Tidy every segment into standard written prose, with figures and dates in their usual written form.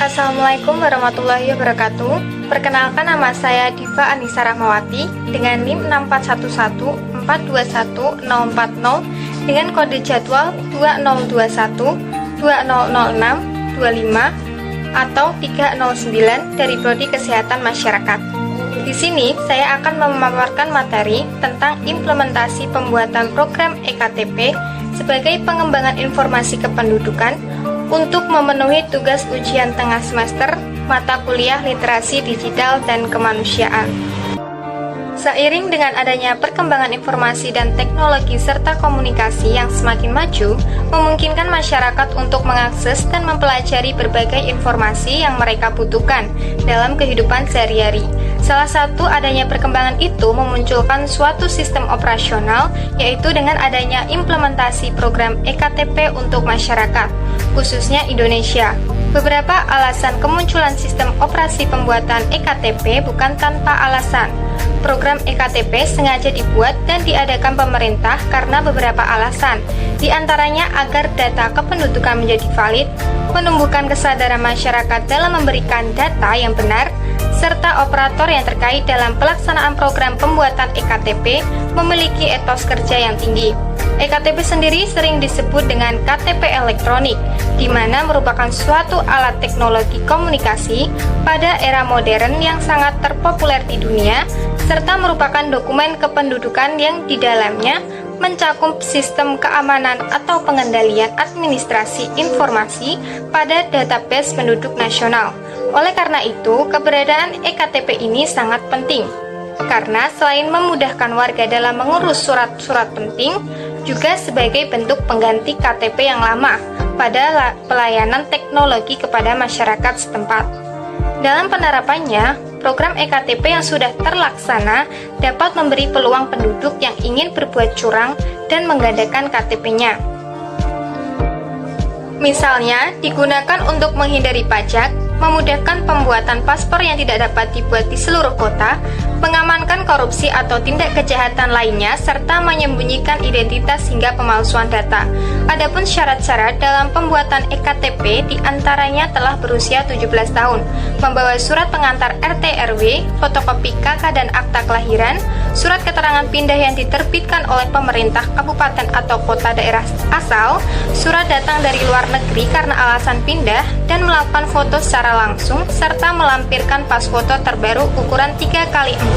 Assalamualaikum warahmatullahi wabarakatuh. Perkenalkan, nama saya Diva Anissa Rahmawati dengan NIM 641421040 dengan kode jadwal 2021 2006 25 atau 309 dari Prodi Kesehatan Masyarakat. Di sini saya akan memaparkan materi tentang implementasi pembuatan program EKTP sebagai pengembangan informasi kependudukan untuk memenuhi tugas ujian tengah semester mata kuliah literasi digital dan kemanusiaan. Seiring dengan adanya perkembangan informasi dan teknologi serta komunikasi yang semakin maju, memungkinkan masyarakat untuk mengakses dan mempelajari berbagai informasi yang mereka butuhkan dalam kehidupan sehari-hari. Salah satu adanya perkembangan itu memunculkan suatu sistem operasional, yaitu dengan adanya implementasi program EKTP untuk masyarakat, khususnya Indonesia. Beberapa alasan kemunculan sistem operasi pembuatan EKTP bukan tanpa alasan. Program EKTP sengaja dibuat dan diadakan pemerintah karena beberapa alasan, di antaranya agar data kependudukan menjadi valid, menumbuhkan kesadaran masyarakat dalam memberikan data yang benar, serta operator yang terkait dalam pelaksanaan program pembuatan EKTP memiliki etos kerja yang tinggi. EKTP sendiri sering disebut dengan KTP elektronik, di mana merupakan suatu alat teknologi komunikasi pada era modern yang sangat terpopuler di dunia, serta merupakan dokumen kependudukan yang di dalamnya mencakup sistem keamanan atau pengendalian administrasi informasi pada database penduduk nasional. Oleh karena itu, keberadaan EKTP ini sangat penting, karena selain memudahkan warga dalam mengurus surat-surat penting, juga sebagai bentuk pengganti KTP yang lama pada pelayanan teknologi kepada masyarakat setempat. Dalam penerapannya, program EKTP yang sudah terlaksana dapat memberi peluang penduduk yang ingin berbuat curang dan menggandakan KTP-nya. Misalnya, digunakan untuk menghindari pajak, memudahkan pembuatan paspor yang tidak dapat dibuat di seluruh kota, mengamankan korupsi atau tindak kejahatan lainnya, serta menyembunyikan identitas hingga pemalsuan data. Adapun syarat-syarat dalam pembuatan EKTP diantaranya telah berusia 17 tahun, membawa surat pengantar RT/RW, fotokopi KK dan akta kelahiran, surat keterangan pindah yang diterbitkan oleh pemerintah kabupaten atau kota daerah asal, surat datang dari luar negeri karena alasan pindah, dan melakukan foto secara langsung, serta melampirkan pas foto terbaru ukuran 3x4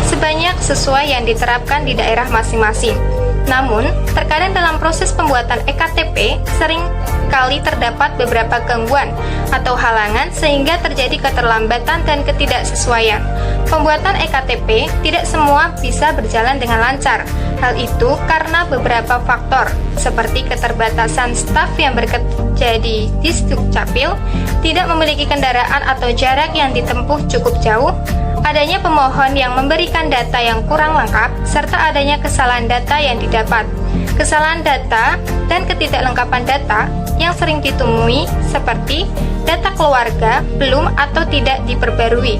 sebanyak sesuai yang diterapkan di daerah masing-masing. Namun, terkadang dalam proses pembuatan EKTP sering kali terdapat beberapa gangguan atau halangan sehingga terjadi keterlambatan dan ketidaksesuaian. Pembuatan EKTP tidak semua bisa berjalan dengan lancar. Hal itu karena beberapa faktor, seperti keterbatasan staf yang bekerja di Disdukcapil, tidak memiliki kendaraan atau jarak yang ditempuh cukup jauh, adanya pemohon yang memberikan data yang kurang lengkap, serta adanya kesalahan data yang didapat. Kesalahan data dan ketidaklengkapan data yang sering ditemui seperti data keluarga belum atau tidak diperbarui,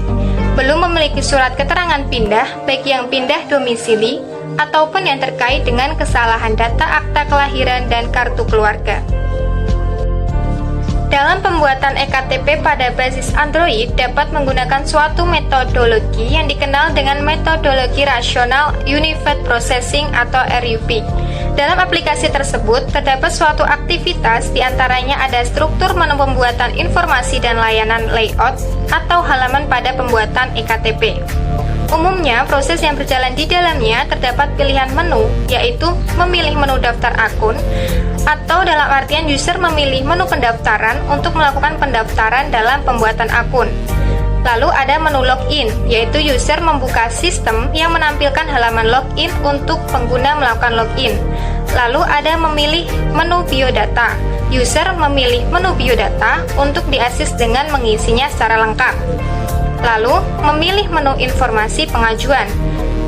belum memiliki surat keterangan pindah baik yang pindah domisili ataupun yang terkait dengan kesalahan data akta kelahiran dan kartu keluarga. Dalam pembuatan EKTP pada basis Android dapat menggunakan suatu metodologi yang dikenal dengan metodologi rasional Unified Processing atau RUP. Dalam aplikasi tersebut terdapat suatu aktivitas, diantaranya ada struktur menu pembuatan informasi dan layanan layout atau halaman pada pembuatan EKTP. Umumnya, proses yang berjalan di dalamnya terdapat pilihan menu, yaitu memilih menu daftar akun, atau dalam artian user memilih menu pendaftaran untuk melakukan pendaftaran dalam pembuatan akun. Lalu ada menu login, yaitu user membuka sistem yang menampilkan halaman login untuk pengguna melakukan login. Lalu ada memilih menu biodata, user memilih menu biodata untuk diasis dengan mengisinya secara lengkap. Lalu, memilih menu informasi pengajuan.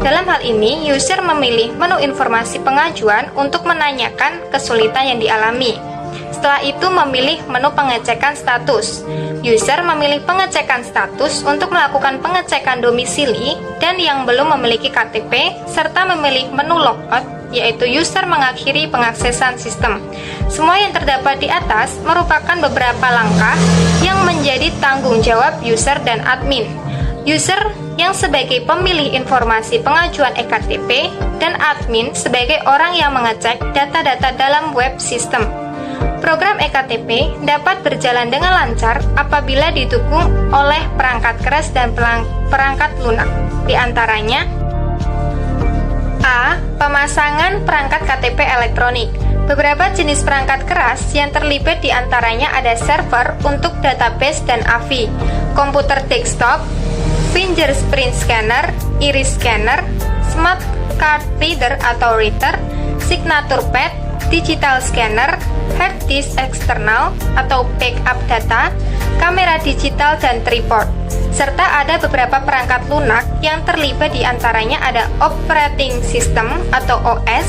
Dalam hal ini, user memilih menu informasi pengajuan untuk menanyakan kesulitan yang dialami. Setelah itu, memilih menu pengecekan status. User memilih pengecekan status untuk melakukan pengecekan domisili dan yang belum memiliki KTP, serta memilih menu logout yaitu user mengakhiri pengaksesan sistem. Semua yang terdapat di atas merupakan beberapa langkah yang menjadi tanggung jawab user dan admin. User yang sebagai pemilih informasi pengajuan ektp dan admin sebagai orang yang mengecek data-data dalam web sistem. Program ektp dapat berjalan dengan lancar apabila didukung oleh perangkat keras dan perangkat lunak. Di antaranya A. Pemasangan perangkat KTP elektronik. Beberapa jenis perangkat keras yang terlibat di antaranya ada server untuk database dan AVI, komputer desktop, fingerprint scanner, iris scanner, smart card reader atau reader, signature pad, digital scanner, hard disk eksternal atau backup data, kamera digital dan tripod. Serta ada beberapa perangkat lunak yang terlibat di antaranya ada operating system atau OS,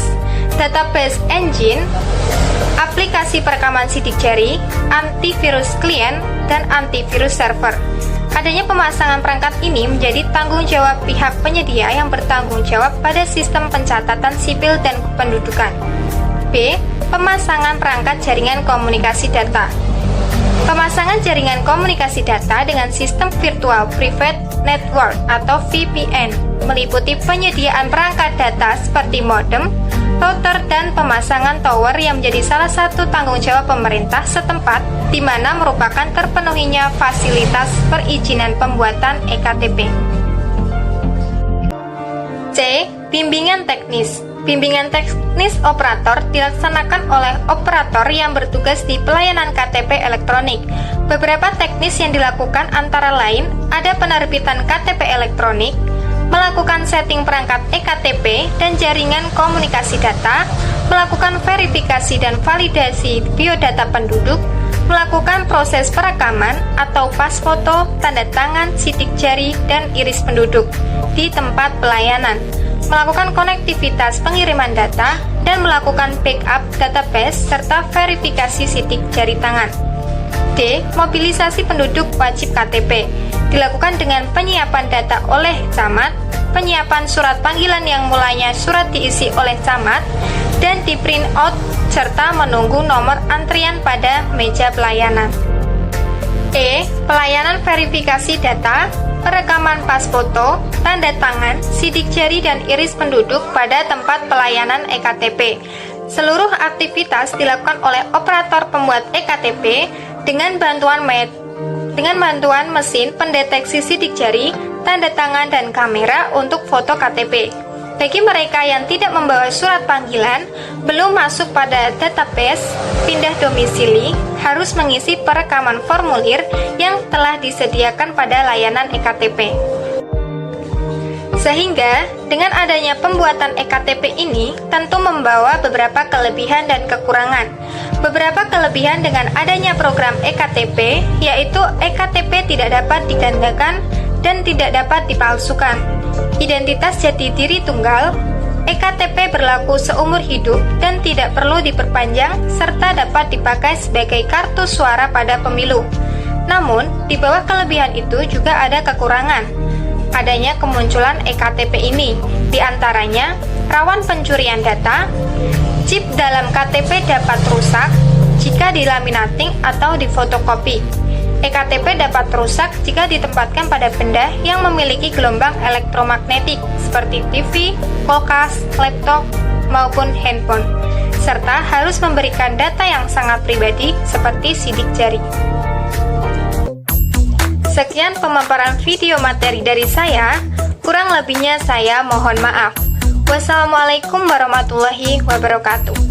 database engine, aplikasi perekaman sidik jari, antivirus klien, dan antivirus server. Adanya pemasangan perangkat ini menjadi tanggung jawab pihak penyedia yang bertanggung jawab pada sistem pencatatan sipil dan kependudukan. B. Pemasangan perangkat jaringan komunikasi data. Pemasangan jaringan komunikasi data dengan sistem virtual private network atau VPN meliputi penyediaan perangkat data seperti modem, router, dan pemasangan tower yang menjadi salah satu tanggung jawab pemerintah setempat di mana merupakan terpenuhinya fasilitas perizinan pembuatan ektp. C. Bimbingan teknis. Bimbingan teknis operator dilaksanakan oleh operator yang bertugas di pelayanan KTP elektronik. Beberapa teknis yang dilakukan antara lain ada penerbitan KTP elektronik, melakukan setting perangkat ektp dan jaringan komunikasi data, melakukan verifikasi dan validasi biodata penduduk, melakukan proses perekaman atau pas foto, tanda tangan, sidik jari, dan iris penduduk di tempat pelayanan, melakukan konektivitas pengiriman data, dan melakukan backup database serta verifikasi sidik jari tangan. D. Mobilisasi penduduk wajib KTP dilakukan dengan penyiapan data oleh camat, penyiapan surat panggilan yang mulanya surat diisi oleh camat dan di print out serta menunggu nomor antrian pada meja pelayanan. E. Pelayanan verifikasi data, perekaman pas foto, tanda tangan, sidik jari dan iris penduduk pada tempat pelayanan ektp. Seluruh aktivitas dilakukan oleh operator pembuat ektp dengan bantuan mesin pendeteksi sidik jari, tanda tangan, dan kamera untuk foto KTP. Bagi mereka yang tidak membawa surat panggilan, belum masuk pada database, pindah domisili, harus mengisi perekaman formulir yang telah disediakan pada layanan ektp. Sehingga, dengan adanya pembuatan ektp ini tentu membawa beberapa kelebihan dan kekurangan. Beberapa kelebihan dengan adanya program ektp, yaitu ektp tidak dapat digandakan dan tidak dapat dipalsukan. Identitas jati diri tunggal, ektp berlaku seumur hidup dan tidak perlu diperpanjang serta dapat dipakai sebagai kartu suara pada pemilu. Namun, di bawah kelebihan itu juga ada kekurangan. Adanya kemunculan ektp ini, diantaranya rawan pencurian data, chip dalam KTP dapat rusak jika dilaminating atau difotokopi. Ektp dapat rusak jika ditempatkan pada benda yang memiliki gelombang elektromagnetik seperti TV, kulkas, laptop, maupun handphone, serta harus memberikan data yang sangat pribadi seperti sidik jari. Sekian pemaparan video materi dari saya, kurang lebihnya saya mohon maaf. Wassalamualaikum warahmatullahi wabarakatuh.